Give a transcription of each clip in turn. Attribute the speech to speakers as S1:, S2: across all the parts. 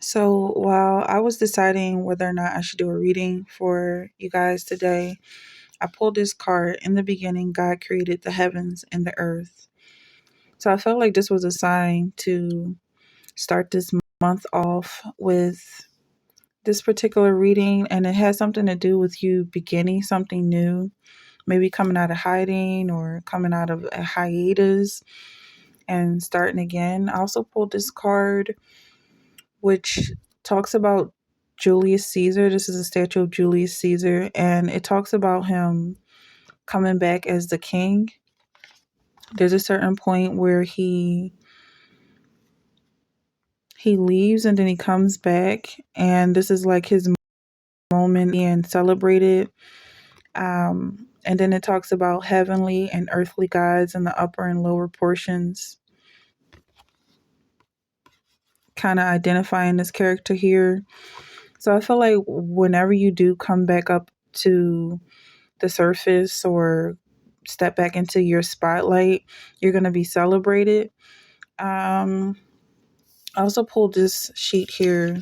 S1: So while I was deciding whether or not I should do a reading for you guys today, I pulled this card. In the beginning, God created the heavens and the earth. So I felt like this was a sign to start this month off with this particular reading, and it has something to do with you beginning something new, maybe coming out of hiding or coming out of a hiatus and starting again. I also pulled this card which talks about Julius Caesar. This is a statue of Julius Caesar, and it talks about him coming back as the king. There's a certain point where he leaves and then he comes back, and this is like his moment being celebrated. And then it talks about heavenly and earthly gods in the upper and lower portions, kind of identifying this character here. So I feel like whenever you do come back up to the surface or step back into your spotlight, you're going to be celebrated. Um, I also pulled this sheet here,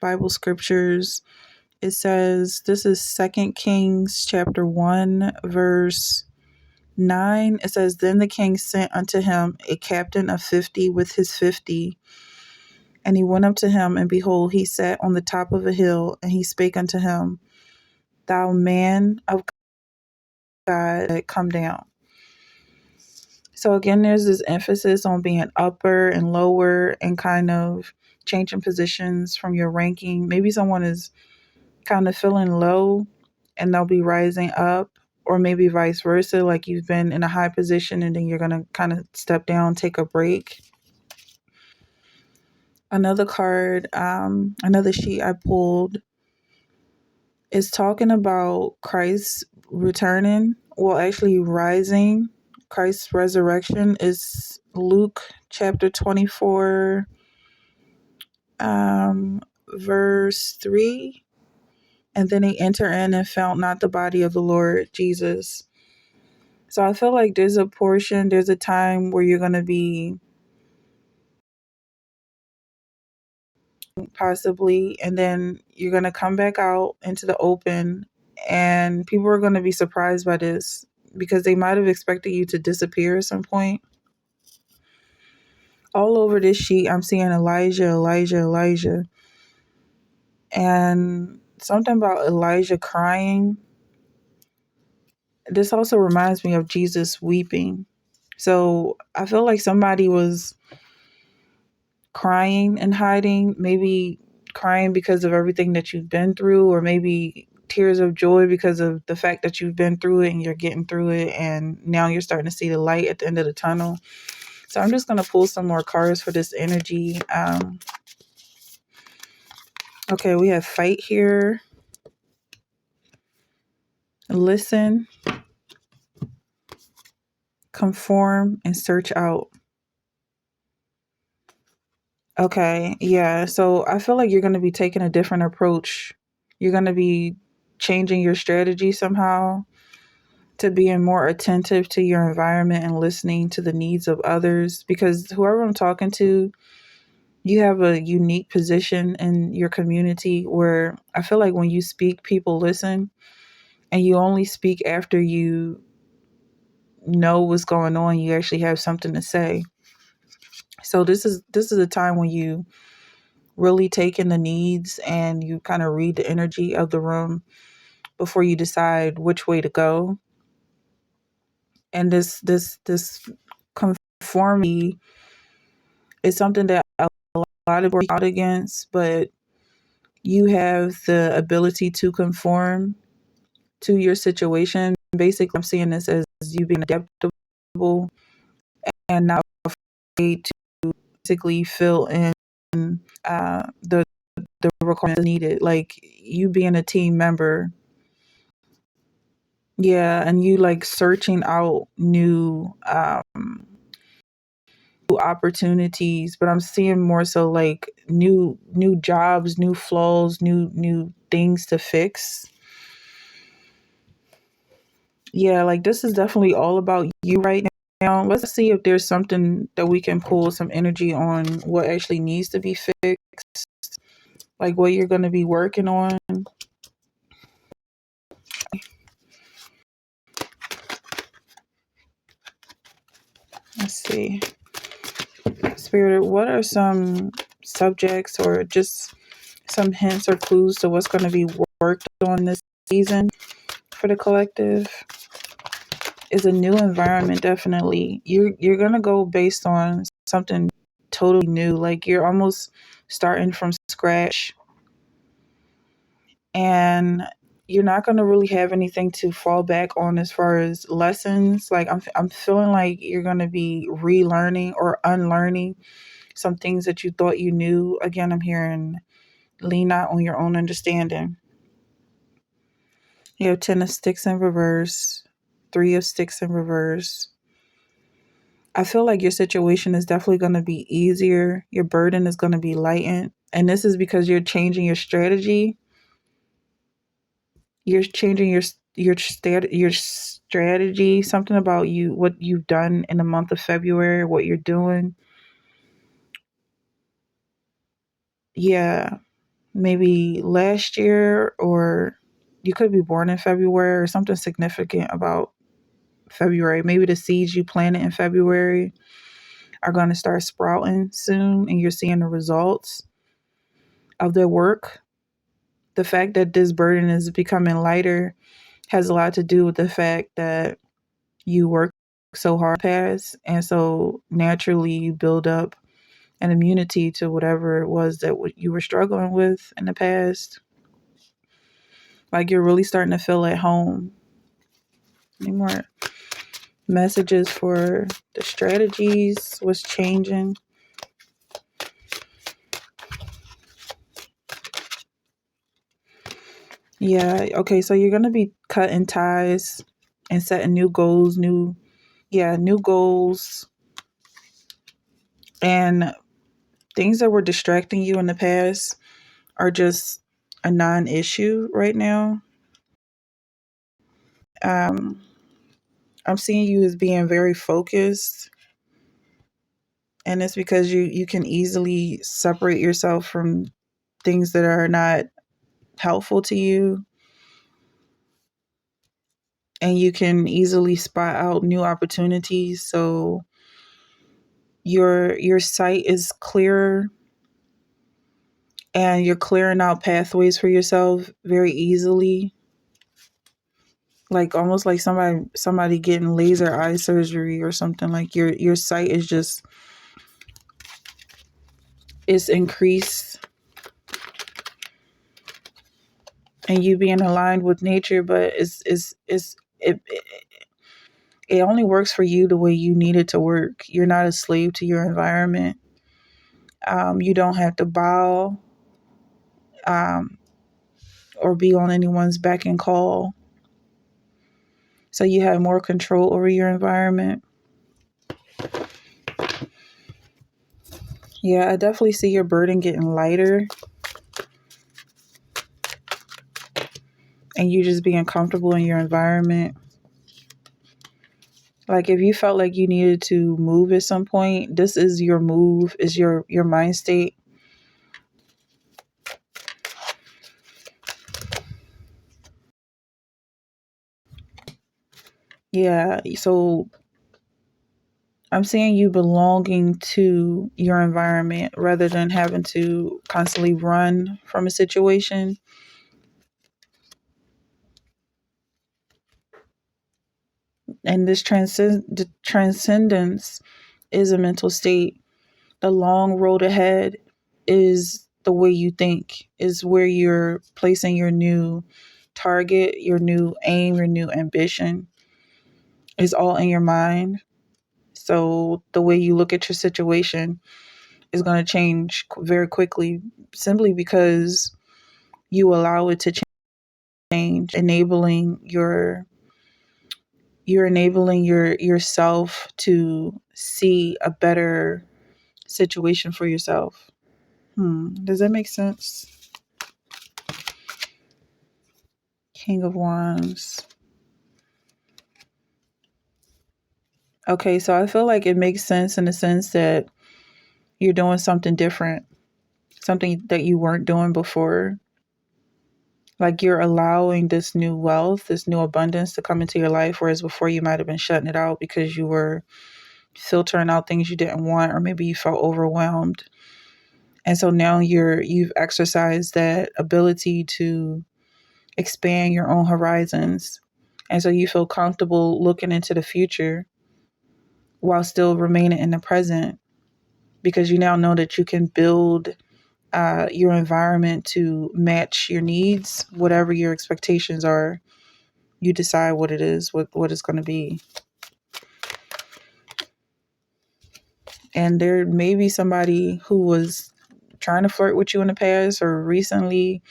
S1: Bible scriptures. It says, this is Second Kings chapter 1, verse 9. It says, then the king sent unto him a captain of 50 with his 50. And he went up to him, and behold, he sat on the top of a hill, and he spake unto him, thou man of God, come down. So again, there's this emphasis on being upper and lower and kind of changing positions from your ranking. Maybe someone is kind of feeling low and they'll be rising up, or maybe vice versa, like you've been in a high position and then you're going to kind of step down, take a break. Another card, another sheet I pulled is talking about Christ returning, well, actually rising. Christ's resurrection is Luke chapter 24, verse 3. And then they enter in and found not the body of the Lord Jesus. So I feel like there's a time where you're going to be possibly, and then you're going to come back out into the open, and people are going to be surprised by this because they might have expected you to disappear at some point. All over this sheet, I'm seeing Elijah. And something about Elijah crying. This also reminds me of Jesus weeping. So I feel like somebody was crying and hiding, maybe crying because of everything that you've been through, or maybe tears of joy because of the fact that you've been through it and you're getting through it, and now you're starting to see the light at the end of the tunnel. So I'm just going to pull some more cards for this energy. Okay, we have fight here, listen, conform, and search out. Okay, yeah. So I feel like you're going to be taking a different approach. You're going to be changing your strategy somehow to being more attentive to your environment and listening to the needs of others, because whoever I'm talking to, you have a unique position in your community where I feel like when you speak, people listen, and you only speak after you know what's going on. You actually have something to say. So this is a time when you really take in the needs and you kind of read the energy of the room before you decide which way to go. And this conformity is something that a lot of people are out against, but you have the ability to conform to your situation. Basically, I'm seeing this as you being adaptable and not afraid to basically fill in the requirements needed. Like you being a team member, yeah, and you like searching out new opportunities, but I'm seeing more so like new jobs, new flaws, new things to fix. Yeah, like this is definitely all about you right now. Let's see if there's something that we can pull some energy on what actually needs to be fixed. like what you're going to be working on. Let's see. Spirit, what are some subjects or just some hints or clues to what's going to be worked on this season for the collective? Is a new environment, definitely. You're going to go based on something totally new. Like you're almost starting from scratch, and you're not going to really have anything to fall back on as far as lessons. Like I'm feeling like you're going to be relearning or unlearning some things that you thought you knew. Again, I'm hearing lean not on your own understanding. You have 10 of sticks in reverse, 3 of sticks in reverse. I feel like your situation is definitely going to be easier. Your burden is going to be lightened. And this is because you're changing your strategy. You're changing your strategy, something about you, what you've done in the month of February, what you're doing. Yeah, maybe last year, or you could be born in February, or something significant about February. Maybe the seeds you planted in February are going to start sprouting soon, and you're seeing the results of their work. The fact that this burden is becoming lighter has a lot to do with the fact that you work so hard past, and so naturally you build up an immunity to whatever it was that you were struggling with in the past. Like you're really starting to feel at home. Any more messages for the strategies? What's changing? Yeah, okay, so you're gonna be cutting ties and setting new goals, new goals, and things that were distracting you in the past are just a non-issue right now. Um, I'm seeing you as being very focused, and it's because you can easily separate yourself from things that are not helpful to you, and you can easily spot out new opportunities. So your sight is clearer, and you're clearing out pathways for yourself very easily. Like almost like somebody getting laser eye surgery or something. Like your sight is just, it's increased, and you being aligned with nature, but it only works for you the way you need it to work. You're not a slave to your environment. You don't have to bow, um, or be on anyone's beck and call. So you have more control over your environment. Yeah, I definitely see your burden getting lighter, and you just being comfortable in your environment. Like if you felt like you needed to move at some point, this is your move, is your mind state. Yeah, so I'm seeing you belonging to your environment rather than having to constantly run from a situation. And this transcendence is a mental state. The long road ahead is the way you think, is where you're placing your new target, your new aim, your new ambition is all in your mind. So the way you look at your situation is going to change very quickly, simply because you allow it to change, enabling you're enabling yourself to see a better situation for yourself. Does that make sense? King of Wands. Okay, so I feel like it makes sense in the sense that you're doing something different. something that you weren't doing before. Like you're allowing this new wealth, this new abundance to come into your life, whereas before you might have been shutting it out because you were filtering out things you didn't want, or maybe you felt overwhelmed. And so now you've exercised that ability to expand your own horizons. And so you feel comfortable looking into the future while still remaining in the present, because you now know that you can build your environment to match your needs, whatever your expectations are. You decide what it is, what it's going to be. And there may be somebody who was trying to flirt with you in the past or recently,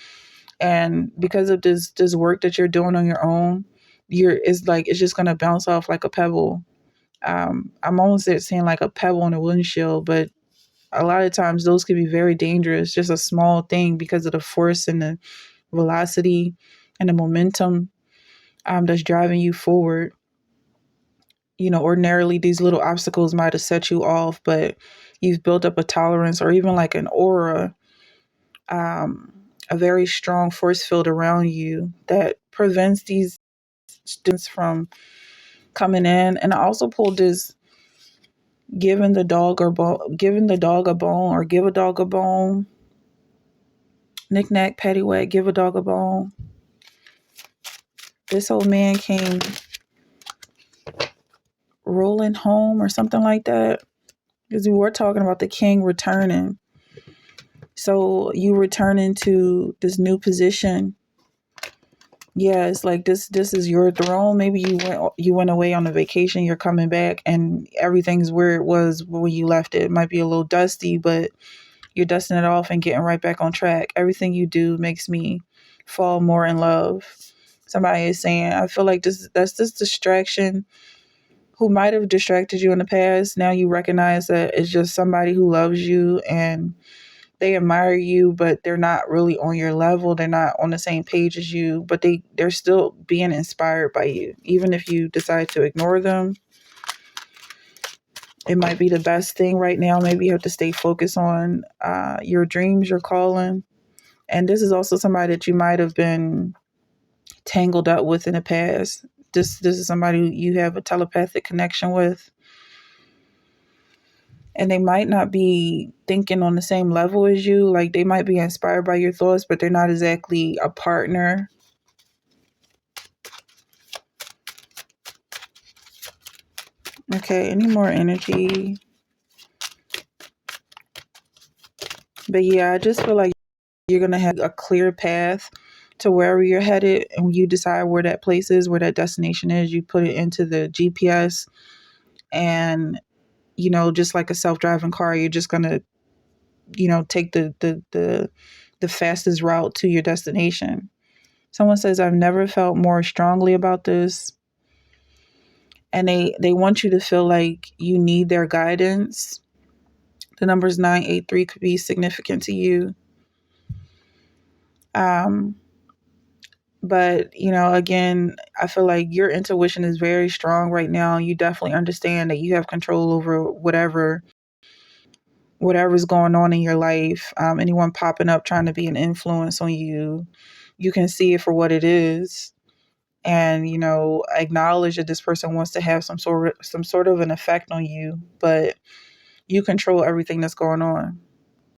S1: and because of this work that you're doing on your own, it's just going to bounce off like a pebble. I'm almost saying like a pebble on a windshield, but a lot of times those can be very dangerous. Just a small thing, because of the force and the velocity and the momentum that's driving you forward. Ordinarily these little obstacles might have set you off, but you've built up a tolerance or even like an aura, a very strong force field around you that prevents these students from coming in. And I also pulled this giving the dog a bone, or give a dog a bone, knick-knack, paddywhack, give a dog a bone. This old man came rolling home or something like that, because we were talking about the king returning. So you return into this new position. Yeah, it's like this is your throne. Maybe you went away on a vacation, you're coming back and everything's where it was when you left it. It might be a little dusty, but you're dusting it off and getting right back on track. Everything you do makes me fall more in love. Somebody is saying, I feel like that's this distraction who might have distracted you in the past. Now you recognize that it's just somebody who loves you and they admire you, but they're not really on your level. They're not on the same page as you, but they're still being inspired by you. Even if you decide to ignore them, it might be the best thing right now. Maybe you have to stay focused on your dreams, your calling. And this is also somebody that you might have been tangled up with in the past. This is somebody who you have a telepathic connection with. And they might not be thinking on the same level as you. Like they might be inspired by your thoughts, but they're not exactly a partner. Okay, any more energy? But yeah, I just feel like you're going to have a clear path to wherever you're headed. And when you decide where that place is, where that destination is, you put it into the GPS. And, just like a self-driving car, you're just going to, take the fastest route to your destination. Someone says, I've never felt more strongly about this. And they want you to feel like you need their guidance. The numbers 983 could be significant to you. But, again, I feel like your intuition is very strong right now. You definitely understand that you have control over whatever's going on in your life. Anyone popping up trying to be an influence on you, you can see it for what it is. And, acknowledge that this person wants to have some sort of an effect on you, but you control everything that's going on.